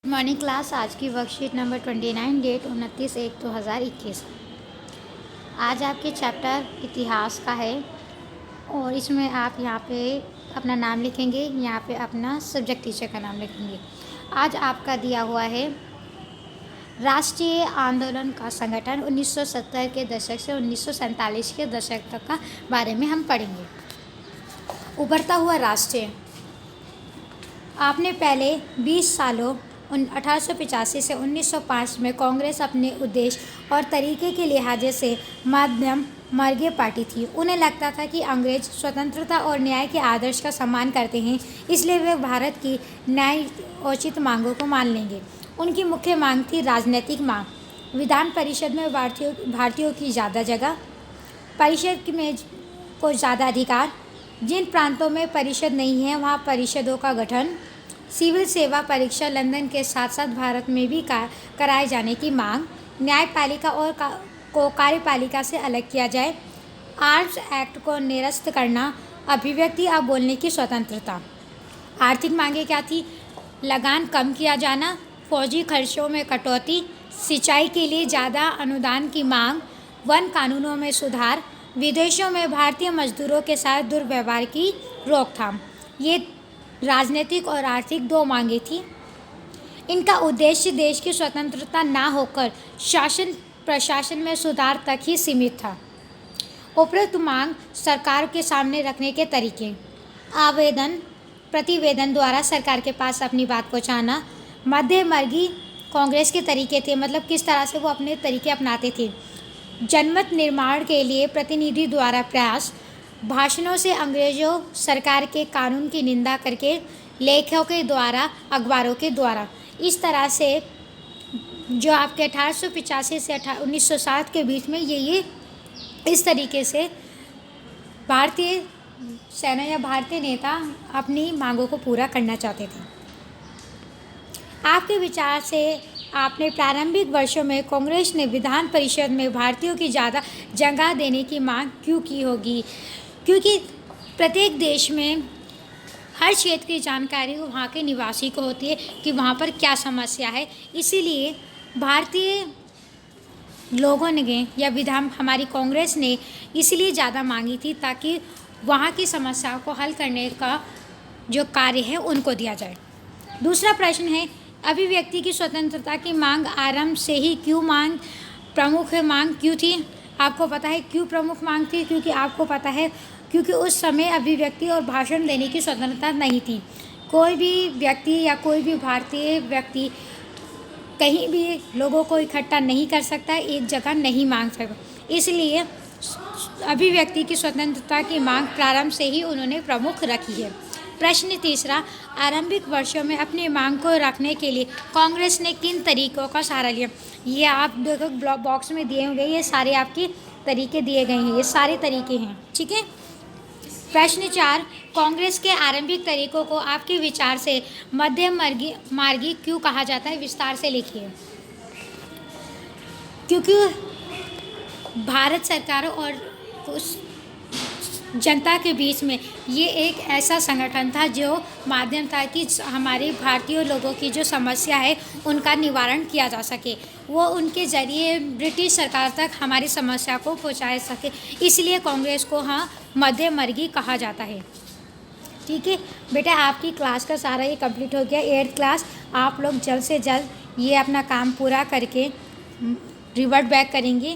Morning class. आज की worksheet number 29, date 29/1/2021। आज आपके चैप्टर इतिहास का है और इसमें आप यहाँ पे अपना नाम लिखेंगे, यहाँ पे अपना सब्जेक्ट टीचर का नाम लिखेंगे। आज आपका दिया हुआ है राष्ट्रीय आंदोलन का संगठन 1970 के दशक से 1947 के दशक तक का बारे में हम पढ़ेंगे। उभरता हुआ राष्ट्रीय, आपने पहले 20 सालों 1885 से 1905 में कांग्रेस अपने उद्देश्य और तरीके के लिहाजे से मध्यम वर्गीय पार्टी थी। उन्हें लगता था कि अंग्रेज स्वतंत्रता और न्याय के आदर्श का सम्मान करते हैं, इसलिए वे भारत की न्यायोचित मांगों को मान लेंगे। उनकी मुख्य मांग थी राजनीतिक मांग, विधान परिषद में भारतीयों की ज़्यादा जगह, परिषद में को ज़्यादा अधिकार, जिन प्रांतों में परिषद नहीं है वहाँ परिषदों का गठन, सिविल सेवा परीक्षा लंदन के साथ साथ भारत में भी कराए जाने की मांग, न्यायपालिका को कार्यपालिका से अलग किया जाए, आर्म्स एक्ट को निरस्त करना, अभिव्यक्ति और बोलने की स्वतंत्रता। आर्थिक मांगें क्या थी? लगान कम किया जाना, फौजी खर्चों में कटौती, सिंचाई के लिए ज़्यादा अनुदान की मांग, वन कानूनों में सुधार, विदेशों में भारतीय मजदूरों के साथ दुर्व्यवहार की रोकथाम। ये राजनीतिक और आर्थिक दो मांगें थी। इनका उद्देश्य देश की स्वतंत्रता ना होकर शासन प्रशासन में सुधार तक ही सीमित था। उपरोक्त मांग सरकार के सामने रखने के तरीके: आवेदन प्रतिवेदन द्वारा सरकार के पास अपनी बात पहुंचाना, मध्यवर्गीय कांग्रेस के तरीके थे, मतलब किस तरह से वो अपने तरीके अपनाते थे। जनमत निर्माण के लिए प्रतिनिधि द्वारा प्रयास, भाषणों से अंग्रेजों सरकार के कानून की निंदा करके, लेखों के द्वारा, अखबारों के द्वारा। इस तरह से जो आपके 1885 से 1907 के बीच में ये इस तरीके से भारतीय सेना या भारतीय नेता अपनी मांगों को पूरा करना चाहते थे। आपके विचार से आपने प्रारंभिक वर्षों में कांग्रेस ने विधान परिषद में भारतीयों की ज़्यादा जगह देने की मांग क्यों की होगी? क्योंकि प्रत्येक देश में हर क्षेत्र की जानकारी वहाँ के निवासी को होती है कि वहाँ पर क्या समस्या है, इसीलिए भारतीय लोगों ने या विधान हमारी कांग्रेस ने इसलिए ज़्यादा मांगी थी ताकि वहाँ की समस्याओं को हल करने का जो कार्य है उनको दिया जाए। दूसरा प्रश्न है, अभिव्यक्ति की स्वतंत्रता की मांग आरंभ से ही प्रमुख मांग क्यों थी? आपको पता है क्यों प्रमुख मांग थी? क्योंकि आपको पता है क्योंकि उस समय अभिव्यक्ति और भाषण देने की स्वतंत्रता नहीं थी। कोई भी व्यक्ति या कोई भी भारतीय व्यक्ति कहीं भी लोगों को इकट्ठा नहीं कर सकता, एक जगह नहीं मांग सकता, इसलिए अभिव्यक्ति की स्वतंत्रता की मांग प्रारंभ से ही उन्होंने प्रमुख रखी है। प्रश्न तीसरा, आरंभिक वर्षों में अपनी मांग को रखने के लिए कांग्रेस ने किन तरीकों का सहारा लिया? ये आप देखो बॉक्स में दिए हुए, ये सारे आपके तरीके दिए गए हैं, ये सारे तरीके हैं, ठीक है। प्रश्न 4, कांग्रेस के आरंभिक तरीकों को आपके विचार से मध्यम मार्गी क्यों कहा जाता है? विस्तार से लिखिए। क्योंकि भारत सरकार और उस जनता के बीच में ये एक ऐसा संगठन था जो माध्यम था कि हमारे भारतीय लोगों की जो समस्या है उनका निवारण किया जा सके, वो उनके ज़रिए ब्रिटिश सरकार तक हमारी समस्या को पहुंचा सके, इसलिए कांग्रेस को मध्यम वर्गीय कहा जाता है। ठीक है बेटा, आपकी क्लास का सारा ये कंप्लीट हो गया, 8th क्लास। आप लोग जल्द से जल्द ये अपना काम पूरा करके रिवर्ट बैक करेंगे।